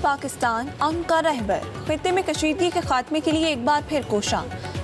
पाकिस्तान अमन का रहबर, खित्ते में कशीदगी के खात्मे के लिए एक बार फिर कोशां।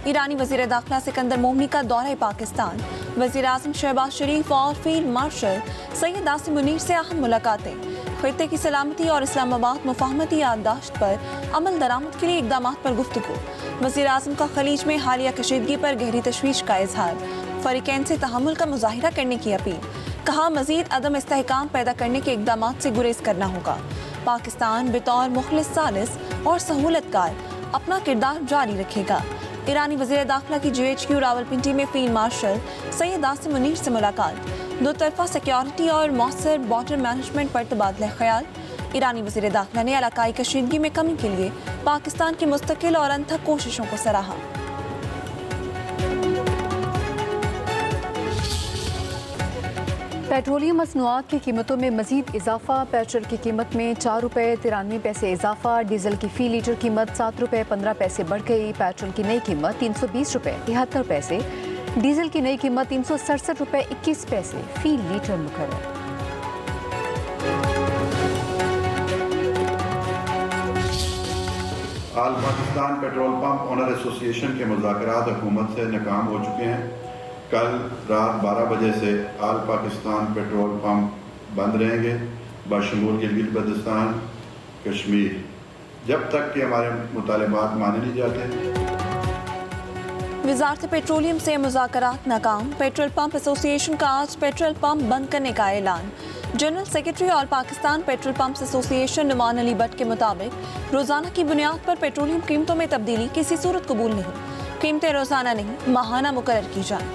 ईरानी वज़ीर दाखिला सिकंदर मोमनी का दौरा पाकिस्तान, वज़ीर आज़म शहबाज शरीफ और फील्ड मार्शल सैयद आसिम मुनीर से अहम मुलाकातें। खित्ते की सलामती और इस्लामाबाद मुफाहमती याददाश्त पर अमल दरामद के लिए इक़दामात पर गुफ्तगू। वज़ीर आज़म का खलीज में हालिया कशीदगी पर गहरी तशवीश का इजहार, फरीकैन से तहम्मुल का मुज़ाहिरा करने की अपील। कहा मज़ीद अदम इस्तेहकाम पैदा करने के इक़दामात से गुरेज करना होगा। पाकिस्तान बतौर मुखलिस सालिस और सहूलतकार अपना किरदार जारी रखेगा। ईरानी वज़ीर दाखिला की GHQ रावलपिंडी में फील्ड मार्शल सैयद आसिम मुनीर से मुलाकात। दो तरफा सिक्योरिटी और मौसर बॉर्डर मैनेजमेंट पर तबादला ख्याल। ईरानी वज़ीर दाखिला ने इलाकाई कशीदगी में कमी के लिए पाकिस्तान की मुस्तकिल और अनथक कोशिशों को सराहा। पेट्रोलियम मसनूआत की कीमतों में मजीद इजाफा। पेट्रोल की कीमत में 4 रुपये 93 पैसे इजाफा। डीजल की फ़ी लीटर कीमत 7 रुपये 15 पैसे बढ़ गई। पेट्रोल की नई कीमत 320 रुपये 73 पैसे, डीजल की नई कीमत 367 रुपये 21 पैसे फ़ी लीटर मुकर्रर। All Pakistan petrol pump owner association के मुज़ाकरात हुकूमत से नाकाम हो चुके हैं। कल रात 12 बजे से आल पाकिस्तान पेट्रोल पंप बंद रहेंगे बशमूल गिलगित बल्तिस्तान कश्मीर, जब तक कि हमारे मुतालबात माने नहीं जाते। वज़ारत पेट्रोलियम से मुज़ाकरात नाकाम। पेट्रोल पंप एसोसिएशन का आज पेट्रोल पंप बंद करने का ऐलान। जनरल सेक्रेटरी और Pakistan petrol pumps association Numan Ali Bhatt के मुताबिक रोज़ाना की बुनियाद पर पेट्रोलियम कीमतों में तब्दीली किसी सूरत कबूल नहीं। कीमतें रोज़ाना नहीं माहाना मुकर्रर की जाएं।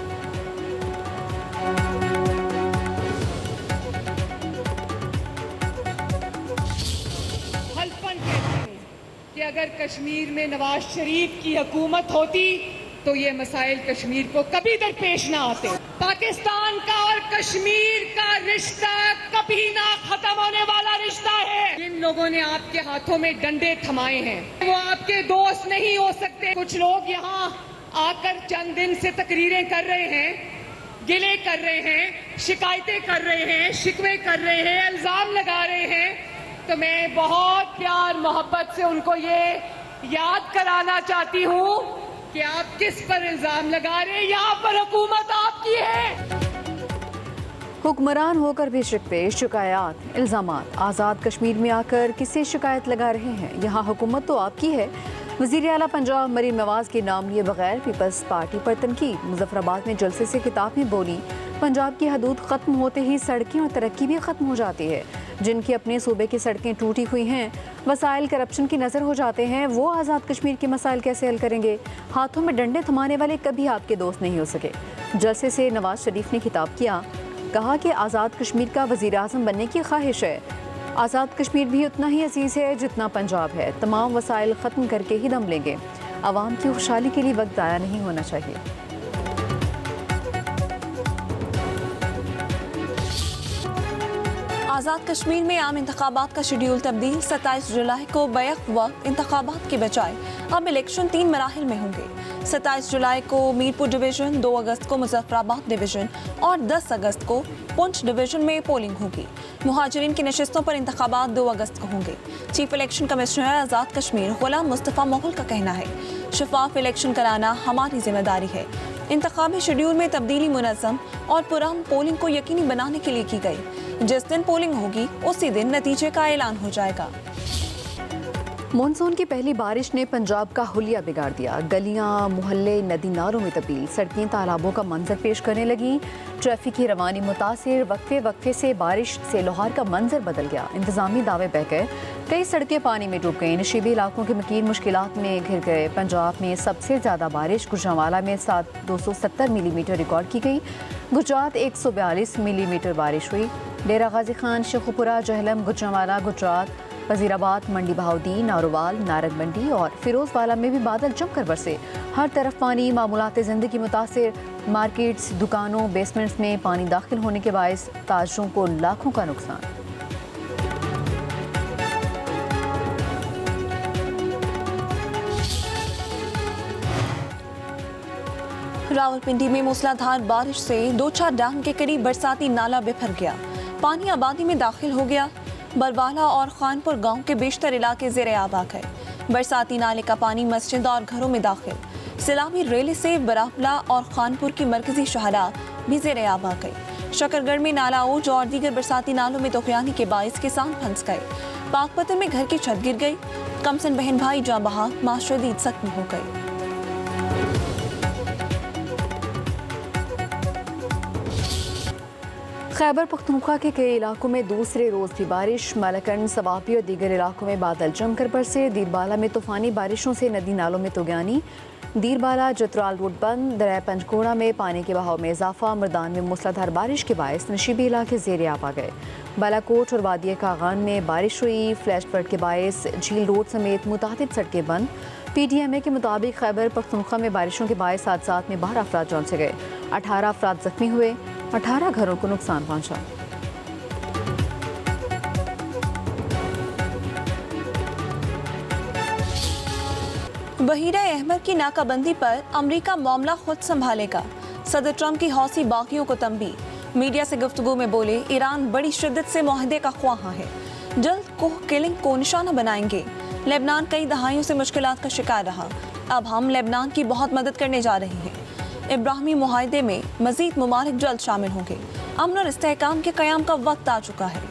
कि अगर कश्मीर में नवाज शरीफ की हुकूमत होती तो ये मसाइल कश्मीर को कभी दरपेश ना आते। पाकिस्तान का और कश्मीर का रिश्ता कभी ना खत्म होने वाला रिश्ता है। जिन लोगों ने आपके हाथों में डंडे थमाए हैं वो आपके दोस्त नहीं हो सकते। कुछ लोग यहाँ आकर चंद दिन से तकरीरें कर रहे हैं, गिले कर रहे हैं, शिकायतें कर रहे हैं, शिकवे कर रहे हैं, इल्जाम लगा रहे हैं। तो मैं बहुत प्यार मोहब्बत से उनको ये याद कराना चाहती हूँ कि आप किस पर इल्जाम लगा रहे हैं। यहाँ पर हुकूमत आपकी है। हुक्मरान होकर भी शिकवे, शिकायत, इल्जामात। आज़ाद कश्मीर में आकर किससे शिकायत लगा रहे हैं? यहाँ हुकूमत तो आपकी है। वज़ीर आला पंजाब मरीम नवाज के नाम लिए बगैर पीपल्स पार्टी पर तनकीद। मुजफ्फराबाद में जलसे से खिताब में बोली, पंजाब की हदूद ख़त्म होते ही सड़कें और तरक्की भी ख़त्म हो जाती है। जिनकी अपने सूबे की सड़कें टूटी हुई हैं, वसाइल करप्शन की नज़र हो जाते हैं, वो आज़ाद कश्मीर के मसाइल कैसे हल करेंगे? हाथों में डंडे थमाने वाले कभी आपके दोस्त नहीं हो सके। जलसे से नवाज शरीफ ने खिताब किया, कहा कि आज़ाद कश्मीर का वज़ीर आज़म बनने की ख्वाहिश है। आज़ाद कश्मीर भी उतना ही अजीज़ है जितना पंजाब है। तमाम वसाइल ख़त्म करके ही दम लेंगे। आवाम की खुशहाली के लिए वक्त ज़ाया नहीं होना चाहिए। आज़ाद कश्मीर में आम इंतखाबात का शेड्यूल तब्दील। 27 जुलाई को बैक वक्त इंतखाबात के बजाय अब इलेक्शन 3 मराहिल में होंगे। 27 जुलाई को मीरपुर डिवीज़न, 2 अगस्त को मुजफ्फराबाद डिवीज़न और 10 अगस्त को पुंछ डिवीज़न में पोलिंग होगी। मुहाजिरीन की नशिस्तों पर इंतखाबात 2 अगस्त को होंगे। Chief election commissioner Azad Kashmir गुलाम मुस्तफ़ा मुग़ल का कहना है, शफाफ इलेक्शन कराना हमारी जिम्मेदारी है। इंतखाबी शेड्यूल में तब्दीली मुनज़्ज़म और पुरअमन पोलिंग को यकीनी बनाने के लिए की गई। जिस दिन पोलिंग होगी उसी दिन नतीजे का ऐलान हो जाएगा। मानसून की पहली बारिश ने पंजाब का हुलिया बिगाड़ दिया। गलियां, मोहल्ले नदी नालों में तब्दील, सड़कें तालाबों का मंजर पेश करने लगी। ट्रैफिक की रवानी मुतासिर। वक्फे वक्फे से बारिश से लाहौर का मंजर बदल गया। इंतजामी दावे बह गए। कई सड़कें पानी में डूब गईं। नशीबी इलाकों के मकीन मुश्किलात में घिर गए। पंजाब में सबसे ज़्यादा बारिश गुजरांवाला में 270 मिलीमीटर रिकॉर्ड की गई। गुजरात 142 मिलीमीटर बारिश हुई। डेरा गाजी खान, शेखुपुरा, जहलम, गुजरांवाला, गुजरात, वजीराबाद, मंडी बहाउद्दीन, नारोवाल, नारंग मंडी और फिरोजवाला में भी बादल जमकर बरसे। हर तरफ पानी। मामूलात ज़िंदगी मुतासिर। मार्केट्स, दुकानों, बेसमेंट्स में पानी दाखिल होने के बायस ताजरों को लाखों का नुकसान। रावलपिंडी में मूसलाधार बारिश से 2-4 डैम के करीब बरसाती नाला बिफर गया। पानी आबादी में दाखिल हो गया। बरवाला और खानपुर गांव के बेशतर इलाके ज़ेरे आब आ गए। बरसाती नाले का पानी मस्जिद और घरों में दाखिल। सैलाबी रेले से बरावला और खानपुर की मरकजी शहरा भी ज़ेरे आब आ गई। शकरगढ़ में नाला ओज और दीगर बरसाती नालों में तोगयानी के बाइस किसान फंस गए। पाकपतन में घर की छत गिर गई। कमसन बहन भाई जाँ बहा, मां शदीद जख्मी हो गई। खैबर पख्तूनख्वा के कई इलाकों में दूसरे रोज़ भी बारिश। मलकन, सवापी और दीगर इलाकों में बादल जमकर बरसे। दीरबाला में तूफानी बारिशों से नदी नालों में तोगयानी। दीरबाला जतराल रोड बंद। दरिया पंचकोड़ा में पानी के बहाव में इजाफा। मर्दान में मूसलाधार बारिश के बायस नशीबी इलाके ज़ेरे आब आ गए। बालाकोट और वादिया कागान में बारिश हुई। फ्लैश फ्लड के बायस झील रोड समेत मुतादिद सड़कें बंद। PTMA के मुताबिक खैबर पख्तूनख्वा में बारिशों के बायस हादसात में 12 अफराद जान से गए। 18 अफराद जख्मी हुए। 18 घरों को नुकसान पहुंचा। बहीरा अहमद की नाकाबंदी पर अमरीका मामला खुद संभालेगा। सदर ट्रंप की हौसी बागियों को तंबी। मीडिया से गुफ्तगू में बोले, ईरान बड़ी शिद्दत से मुआहदे का ख्वाह है, जल्द कोह किलिंग को निशाना बनाएंगे। लेबनान कई दहाइयों से मुश्किलात का शिकार रहा, अब हम लेबनान की बहुत मदद करने जा रहे हैं। इब्राहिमी मुआहदे में मजीद मुमालिक जल्द शामिल होंगे। अमन और इस्तेहकाम के क़याम का वक्त आ चुका है।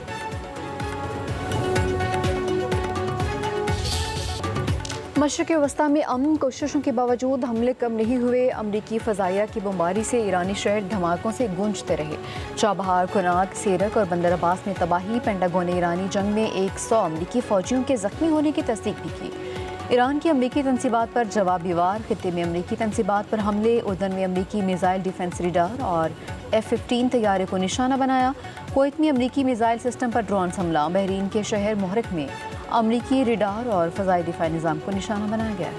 मशरक़ वस्ता में अमन कोशिशों के बावजूद हमले कम नहीं हुए। अमरीकी फ़ज़ाइया की बमबारी से ईरानी शहर धमाकों से गूंजते रहे। चाबहार, कुनाक, सीरक और बंदर अब्बास में तबाही। पेंटागन ने ईरानी जंग में 100 अमरीकी फ़ौजियों के ज़ख्मी होने की तस्दीक भी की। ईरान की अमरीकी तनसीबात पर जवाबी वार। खित्ते में अमरीकी तनसीबात पर हमले। उर्दन में अमरीकी मिसाइल डिफेंस रडार और F-15 तैयारे को निशाना बनाया। कुवैत में अमरीकी मिसाइल सिस्टम पर ड्रोन हमला। बहरीन के शहर मुहरक में अमरीकी रडार और फ़ज़ाई दिफाई निज़ाम को निशाना बनाया गया।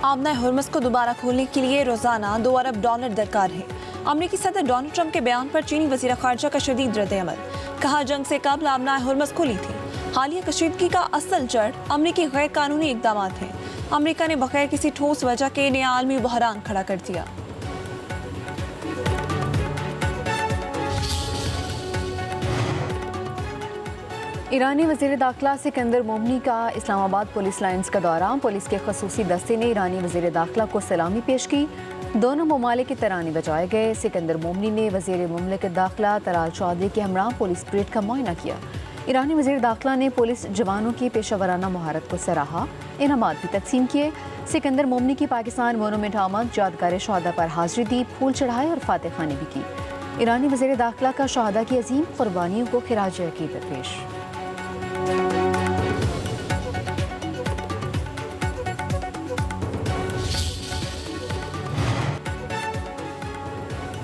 आबना हुर्मुज़ को दोबारा खोलने के लिए रोज़ाना $2 अरब दरकार है। अमरीकी सदर डोनाल्ड ट्रंप के बयान पर चीनी वज़ीर ख़ारजा का शदीद रद्द-ए-अमल। कहा, जंग से कबल आबना हुर्मुज़ खुली थी। हालिया कशीदगी का असल जड़ अमरीकी गैर कानूनी इक़दाम हैं। अमरीका ने बगैर किसी ठोस वजह के नया आलमी बहरान खड़ा कर दिया। ईरानी वज़ीर दाखिला सिकंदर मोमनी का इस्लामाबाद पुलिस लाइन्स का दौरा। पुलिस के खसूसी दस्ते ने ईरानी वज़ीर दाखिला को सलामी पेश की। दोनों ममालिक के तराने बजाए गए। सिकंदर मोमनी ने वज़ीर मुमलिकत दाखिला तलाल चौधरी के हमरा पुलिस परेड का मुआयना किया। ईरानी वज़ीर दाखिला ने पुलिस जवानों की पेशा वराना महारत को सराहा। इनामात भी तकसीम किए। सिकंदर मोमनी की पाकिस्तान मोनूमेंट आमद यादगार शहादा पर हाजिरी दी, फूल चढ़ाए और फातह खानी भी की। ईरानी वज़ीर दाखिला का शहादा की अजीम कुर्बानियों को खिराज अकीदत पेश।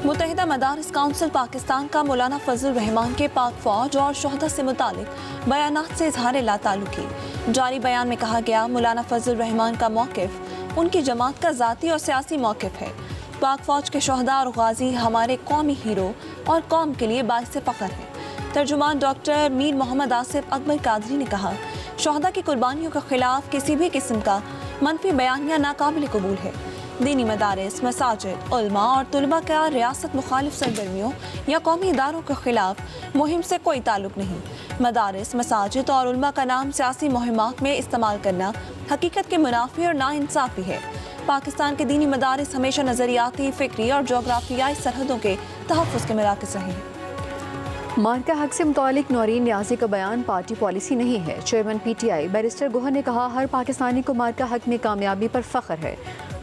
मुत्तहिदा मदारिस काउंसिल पाकिस्तान का मौलाना फजल रहमान के पाक फौज और शोहदा से मुतालिक बयानात से इजहार लाताल्लुकी। जारी बयान में कहा गया, मौलाना फजल रहमान का मौक़िफ़ उनकी जमात का ज़ाती और सियासी मौक़िफ़ है। पाक फौज के शोहदा और गाजी हमारे कौमी हीरो और कौम के लिए बाइस फ़ख्र है। तर्जुमान डॉक्टर मीर मोहम्मद आसिफ अकबर कादरी ने कहा, शोहदा की कुर्बानियों के खिलाफ किसी भी किस्म का मनफी बयानिया नाकाबिल कबूल है। दीनी मदारिस, मसाजिद, उलमा और तुलबा का रियासत मुखालिफ सरगर्मियों या कौमी इदारों के खिलाफ मुहिम से कोई ताल्लुक नहीं। मदारिस, मसाजिद और उलमा का नाम सियासी मुहिमात में इस्तेमाल करना हकीकत के मुनाफी और नाइंसाफ़ी है। पाकिस्तान के दीनी मदारिस हमेशा नज़रियाती, फ़िक्री और जोग्राफियाई सरहदों के तहफ़्फ़ुज़ के मराकज़ रहे हैं। मार्का हक से मुतालिक नौरीन न्याज़ी का बयान पार्टी पॉलिसी नहीं है। चेयरमैन PTI बैरिस्टर गोहर ने कहा, हर पाकिस्तानी को मार्का हक में कामयाबी पर फ़ख्र है।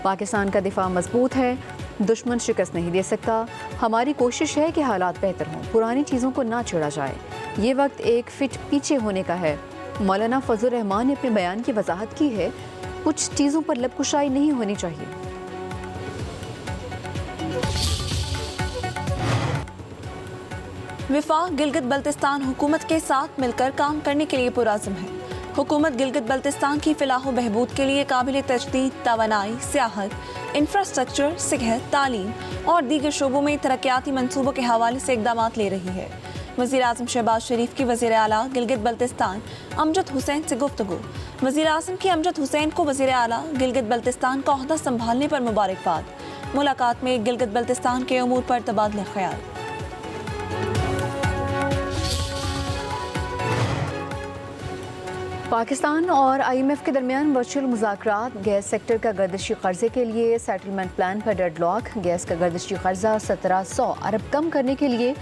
पाकिस्तान का दिफा मजबूत है, दुश्मन शिकस्त नहीं दे सकता। हमारी कोशिश है कि हालात बेहतर हों, पुरानी चीज़ों को ना छेड़ा जाए। ये वक्त एक फिट पीछे होने का है। मौलाना फजल रहमान ने अपने बयान की वजाहत की है, कुछ चीज़ों पर लबकुशाई नहीं होनी चाहिए। विफाक गिलगित बल्तिस्तान हुकूमत के साथ मिलकर काम करने के लिए पुरअज़्म है। हुकूमत गिलगित बल्तिस्तान की फ़लाह बहबूद के लिए काबिल तजदीद तवानाई, सियाहत, इंफ्रास्ट्रक्चर, सेहत, तालीम और दीगर शोबों में तरक्याती मंसूबों के हवाले से इक़दामात ले रही है। वज़ीर आज़म शहबाज शरीफ की वज़ीर आला गिलगित बल्तिस्तान अमजद हुसैन से गुफ्तगू। वज़ीर आज़म की अमजद हुसैन को वज़ीर आला गिलगित बल्तिस्तान का ओहदा संभालने पर मुबारकबाद। मुलाकात में गिलगित बल्तिस्तान के अमूर पर तबादला ख्याल। पाकिस्तान और IMF के दरमियान वर्चुअल मुज़ाकरात। गैस सेक्टर का गर्दिशी कर्जे के लिए सेटलमेंट प्लान पर डेडलॉक। गैस का गर्दिशी कर्जा 1700 अरब कम करने के लिए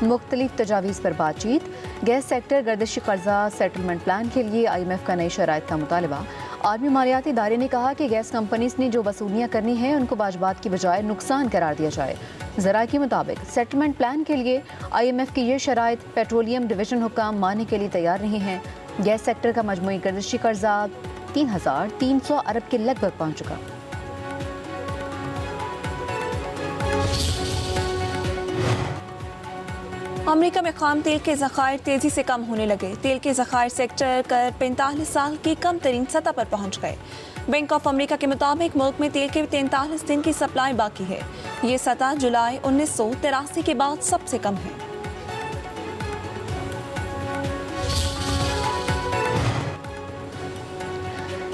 मुख्तलिफ तजावीज़ पर बातचीत। गैस सेक्टर गर्दिशी कर्जा सेटलमेंट प्लान के लिए IMF का नई शराइत का मुतालबा। आलमी मालियाती इदारे ने कहा कि गैस कंपनीज ने जो वसूलियाँ करनी हैं उनको वाजबात की बजाय नुकसान करार दिया जाए। ज़रा के मुताबिक सेटलमेंट प्लान के लिए IMF की ये शराइत पेट्रोलियम डिवीजन हुक्म मानने के लिए तैयार नहीं हैं। गैस सेक्टर का मजमूई गर्दिशी कर्जा 3300 अरब के लगभग पहुंच चुका। अमेरिका में खाम तेल के ज़खायर तेज़ी से कम होने लगे। तेल के ज़खायर सेक्टर कर 45 साल की कम तरीन सतह पर पहुंच गए। बैंक ऑफ अमेरिका के मुताबिक मुल्क में तेल के 43 दिन की सप्लाई बाकी है। ये सतह जुलाई 1983 के बाद सबसे कम है।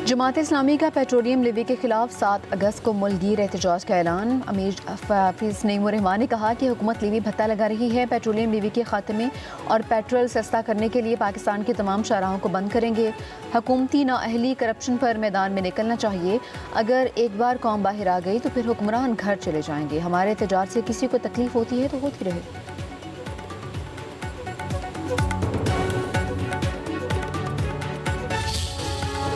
जमात इस्लामी का पेट्रोलियम लेवी के खिलाफ 7 अगस्त को मुल्कगीर एहतजाज का ऐलान। अमीर हाफिज नईमुर रहमान ने कहा कि हुकूमत लेवी भत्ता लगा रही है। पेट्रोलियम लेवी के खात्मे और पेट्रोल सस्ता करने के लिए पाकिस्तान के तमाम शाहराहों को बंद करेंगे। हुकूमती नाअहली करप्शन पर मैदान में निकलना चाहिए। अगर एक बार कौम बाहर आ गई तो फिर हुक्मरान घर चले जाएंगे। हमारे एहतजाज से किसी को तकलीफ होती है तो होती रहे।